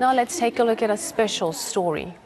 Now let's take a look at a special story.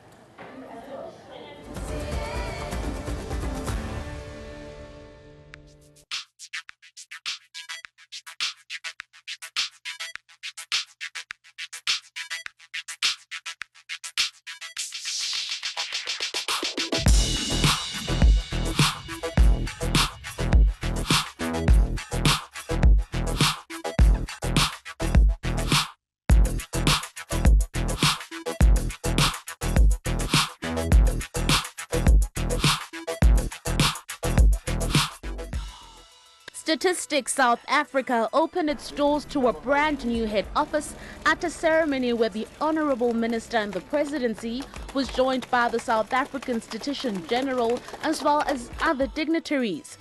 Statistics South Africa opened its doors to a brand new head office at a ceremony where the Honourable Minister in the Presidency was joined by the South African Statistician General as well as other dignitaries.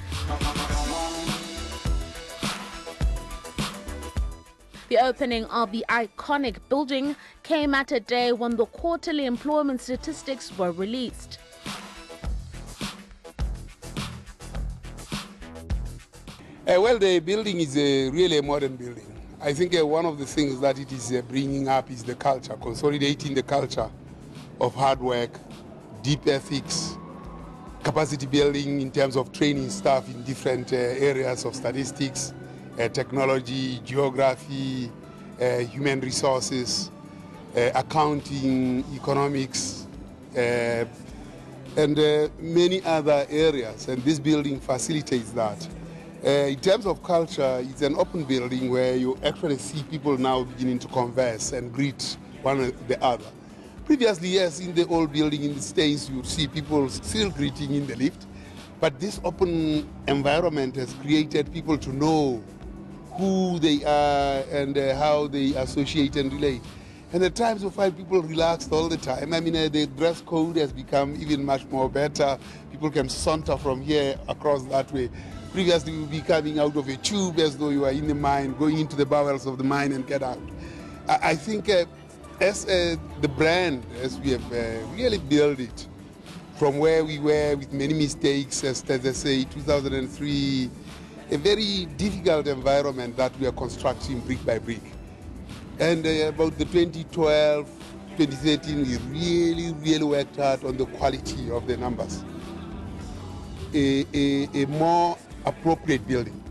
The opening of the iconic building came at a day when the quarterly employment statistics were released. Well, the building is really a modern building. I think one of the things that it is bringing up is the culture, consolidating the culture of hard work, deep ethics, capacity building in terms of training staff in different areas of statistics, technology, geography, human resources, accounting, economics, and many other areas. And this building facilitates that. In terms of culture, it's an open building where you actually see people now beginning to converse and greet one the other. Previously, yes, in the old building in the States, you see people still greeting in the lift, but this open environment has created people to know who they are and how they associate and relate. And at times you find people relaxed all the time. I mean, the dress code has become even much more better. People can saunter from here across that way. Previously, you would be coming out of a tube as though you are in the mine, going into the bowels of the mine and get out. I think as the brand, as we have really built it, from where we were with many mistakes, as StatsSA 2003, a very difficult environment that we are constructing brick by brick. And about the 2012, 2013, we really worked hard on the quality of the numbers. A more appropriate building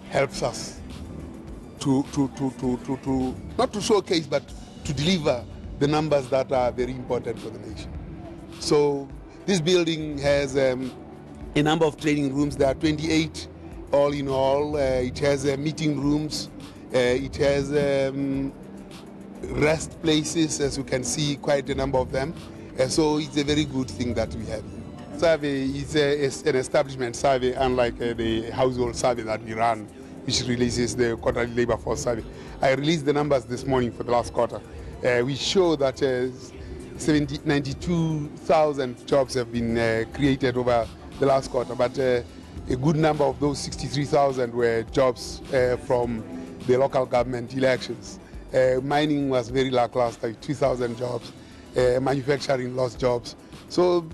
helps us to not to showcase, but to deliver the numbers that are very important for the nation. So this building has a number of training rooms. There are 28 all in all. It has meeting rooms. It has rest places, as you can see, quite a number of them. So it's a very good thing that we have. Survey is an establishment survey, unlike the household survey that we run, which releases the quarterly labor force survey. I released the numbers this morning for the last quarter. We show that 92,000 jobs have been created over the last quarter, but a good number of those 63,000 were jobs from the local government elections. Mining was very lackluster, 2,000 jobs. Manufacturing lost jobs. So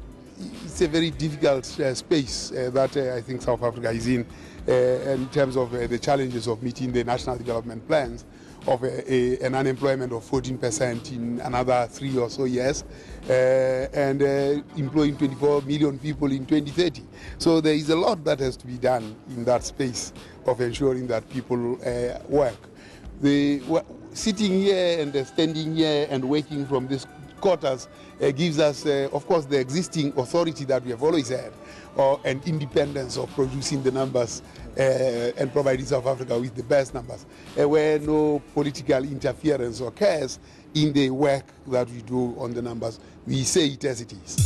it's a very difficult space that I think South Africa is in terms of the challenges of meeting the national development plans of an unemployment of 14% in another 3 or so years and employing 24 million people in 2030. So there is a lot that has to be done in that space of ensuring that people work. Sitting here and standing here and working from this quarters gives us, of course, the existing authority that we have always had, and independence of producing the numbers and providing South Africa with the best numbers, where no political interference occurs in the work that we do on the numbers. We say it as it is.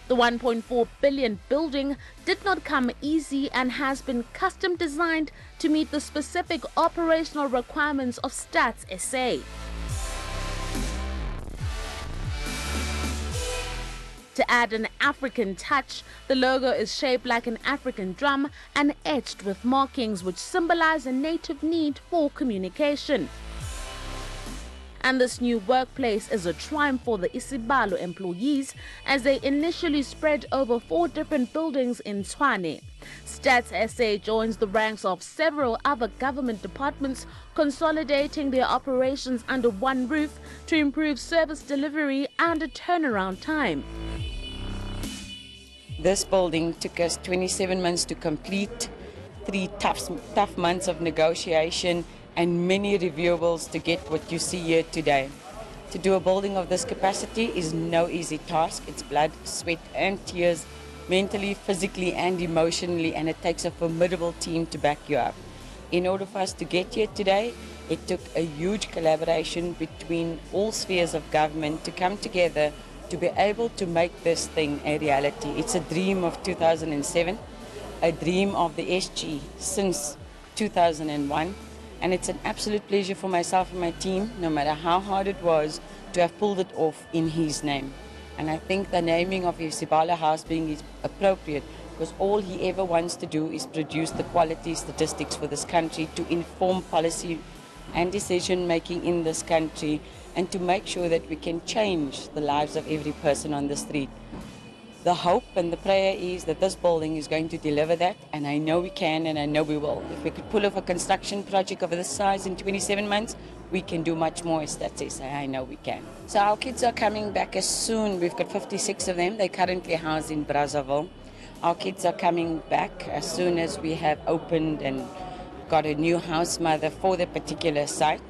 The 1.4 billion building did not come easy and has been custom designed to meet the specific operational requirements of StatsSA. To add an African touch, the logo is shaped like an African drum and etched with markings which symbolize a native need for communication. And this new workplace is a triumph for the Isibalo employees as they initially spread over 4 different buildings in Tshwane. StatsSA joins the ranks of several other government departments, consolidating their operations under one roof to improve service delivery and turnaround time. This building took us 27 months to complete, 3 tough months of negotiation and many reviewables to get what you see here today. To do a building of this capacity is no easy task. It's blood, sweat and tears, mentally, physically and emotionally, and it takes a formidable team to back you up. In order for us to get here today, it took a huge collaboration between all spheres of government to come together to be able to make this thing a reality. It's a dream of 2007, a dream of the SG since 2001, and it's an absolute pleasure for myself and my team, no matter how hard it was, to have pulled it off in his name. And I think the naming of Isibalo House being is appropriate because all he ever wants to do is produce the quality statistics for this country to inform policy and decision making in this country and to make sure that we can change the lives of every person on the street. The hope and the prayer is that this building is going to deliver that, and I know we can and I know we will. If we could pull off a construction project of this size in 27 months, we can do much more as StatsSA. I know we can. So our kids are coming back as soon. We've got 56 of them. They're currently housed in Brazzaville. Our kids are coming back as soon as we have opened and got a new house mother for the particular site.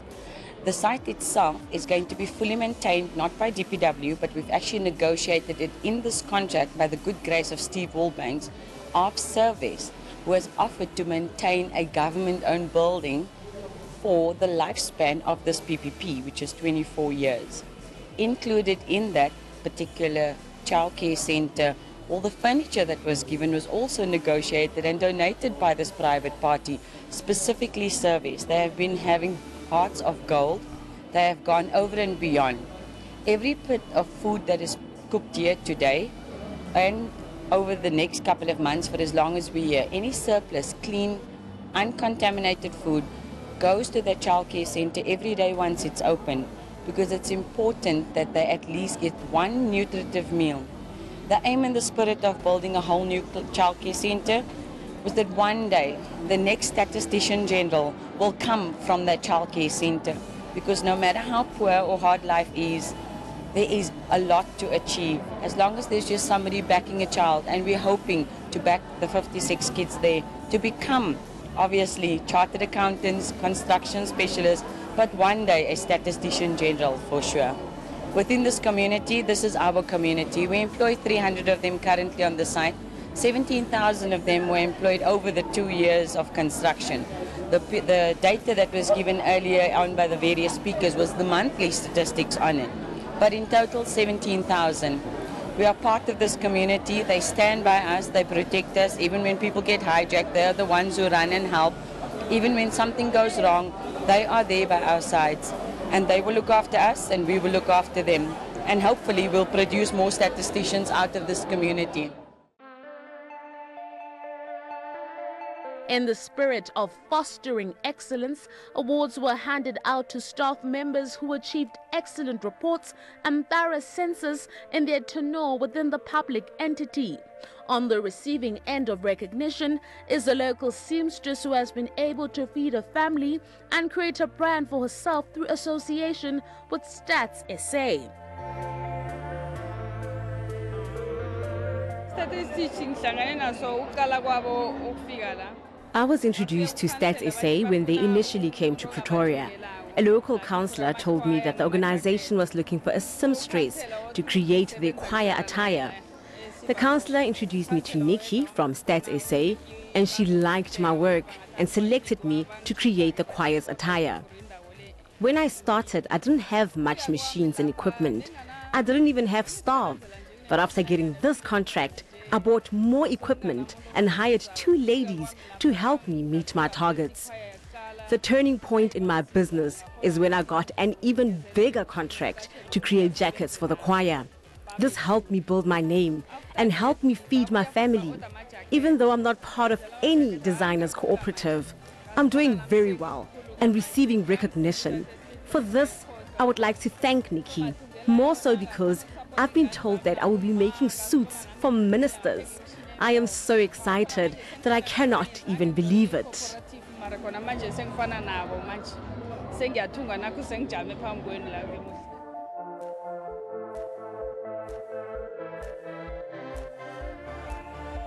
The site itself is going to be fully maintained, not by DPW, but we've actually negotiated it in this contract by the good grace of Steve Wallbanks of Service, who has offered to maintain a government-owned building for the lifespan of this PPP, which is 24 years. Included in that particular childcare center, all the furniture that was given was also negotiated and donated by this private party, specifically Service. They have been having hearts of gold. They have gone over and beyond. Every bit of food that is cooked here today and over the next couple of months for as long as we're here, any surplus, clean, uncontaminated food goes to the childcare center every day once it's open, because it's important that they at least get one nutritive meal. The aim and the spirit of building a whole new childcare center was that one day the next statistician general will come from that childcare center, because no matter how poor or hard life is, there is a lot to achieve as long as there's just somebody backing a child, and we're hoping to back the 56 kids there to become obviously chartered accountants, construction specialists, but one day a statistician general for sure. Within this community, this is our community. We employ 300 of them currently on the site. 17,000 of them were employed over the 2 years of construction. The data that was given earlier on by the various speakers was the monthly statistics on it. But in total, 17,000. We are part of this community. They stand by us, they protect us. Even when people get hijacked, they're the ones who run and help. Even when something goes wrong, they are there by our sides. And they will look after us and we will look after them. And hopefully we'll produce more statisticians out of this community. In the spirit of fostering excellence, awards were handed out to staff members who achieved excellent reports and thorough census in their tenure within the public entity. On the receiving end of recognition is a local seamstress who has been able to feed a family and create a brand for herself through association with StatsSA. I was introduced to StatsSA when they initially came to Pretoria. A local councillor told me that the organization was looking for a seamstress to create their choir attire. The councillor introduced me to Nikki from StatsSA, and she liked my work and selected me to create the choir's attire. When I started, I didn't have much machines and equipment. I didn't even have staff. But after getting this contract, I bought more equipment and hired 2 ladies to help me meet my targets. The turning point in my business is when I got an even bigger contract to create jackets for the choir. This helped me build my name and helped me feed my family. Even though I'm not part of any designers cooperative, I'm doing very well and receiving recognition. For this, I would like to thank Nikki, more so because I've been told that I will be making suits for ministers. I am so excited that I cannot even believe it.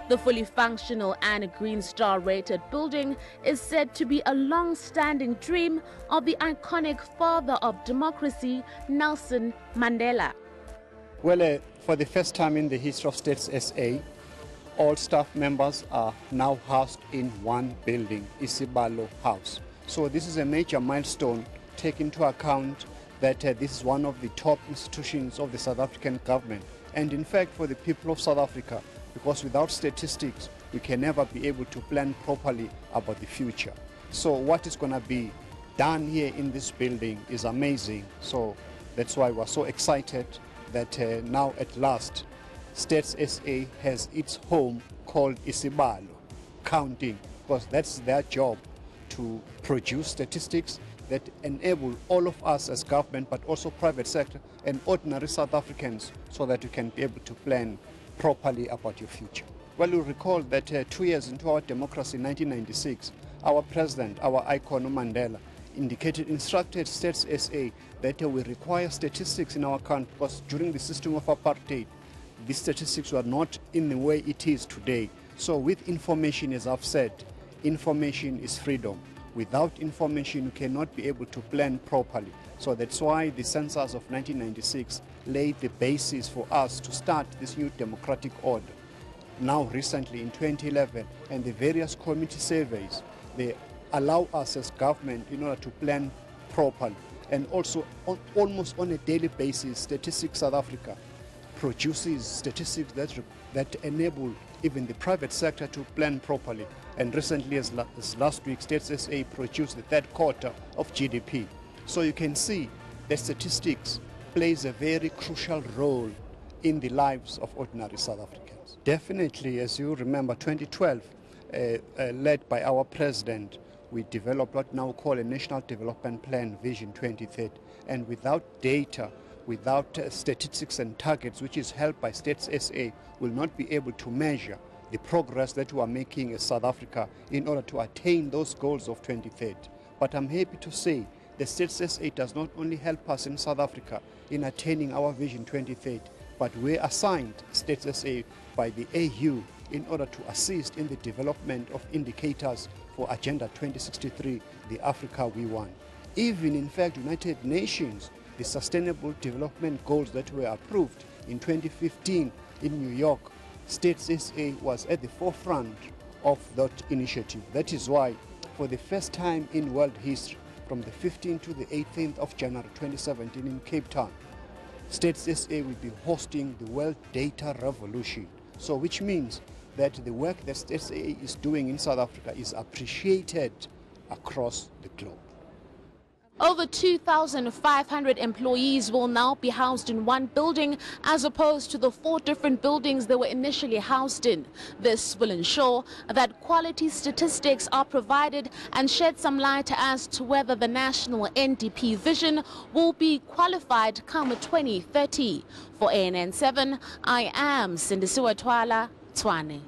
The fully functional and Green Star rated building is said to be a long-standing dream of the iconic father of democracy, Nelson Mandela. Well, for the first time in the history of StatsSA, all staff members are now housed in one building, Isibalo House. So this is a major milestone, taking into account that this is one of the top institutions of the South African government. And in fact, for the people of South Africa, because without statistics, we can never be able to plan properly about the future. So what is going to be done here in this building is amazing. So that's why we're so excited that now at last, StatsSA has its home called Isibalo, counting, because that's their job, to produce statistics that enable all of us as government, but also private sector and ordinary South Africans, so that you can be able to plan properly about your future. Well, you'll recall that 2 years into our democracy in 1996, our president, our icon Mandela, instructed StatsSA that we require statistics in our country, because during the system of apartheid, the statistics were not in the way it is today. So with information, as I've said, information is freedom. Without information, you cannot be able to plan properly. So that's why the census of 1996 laid the basis for us to start this new democratic order. Now recently in 2011, and the various community surveys, they allow us as government in order to plan properly. And also almost on a daily basis, Statistics South Africa produces statistics that enable even the private sector to plan properly. And recently, as last week, StatsSA produced the third quarter of GDP. So you can see that statistics plays a very crucial role in the lives of ordinary South Africans. Definitely, as you remember, 2012, led by our president, we developed what now called a National Development Plan, Vision 2030. And without data, without statistics and targets, which is held by StatsSA, will not be able to measure the progress that we are making as South Africa in order to attain those goals of 2030. But I'm happy to say that StatsSA does not only help us in South Africa in attaining our Vision 2030, but we're assigned StatsSA by the AU in order to assist in the development of indicators for Agenda 2063, the Africa we want. Even in fact, United Nations, the Sustainable Development Goals that were approved in 2015 in New York, StatsSA was at the forefront of that initiative. That is why, for the first time in world history, from the 15th to the 18th of January 2017 in Cape Town, StatsSA will be hosting the World Data Revolution. So which means that the work that StatsSA is doing in South Africa is appreciated across the globe. Over 2,500 employees will now be housed in one building as opposed to the 4 different buildings they were initially housed in. This will ensure that quality statistics are provided and shed some light as to whether the national NDP vision will be qualified come 2030. For ANN7, I am Sindisiwe Twala Tshwane.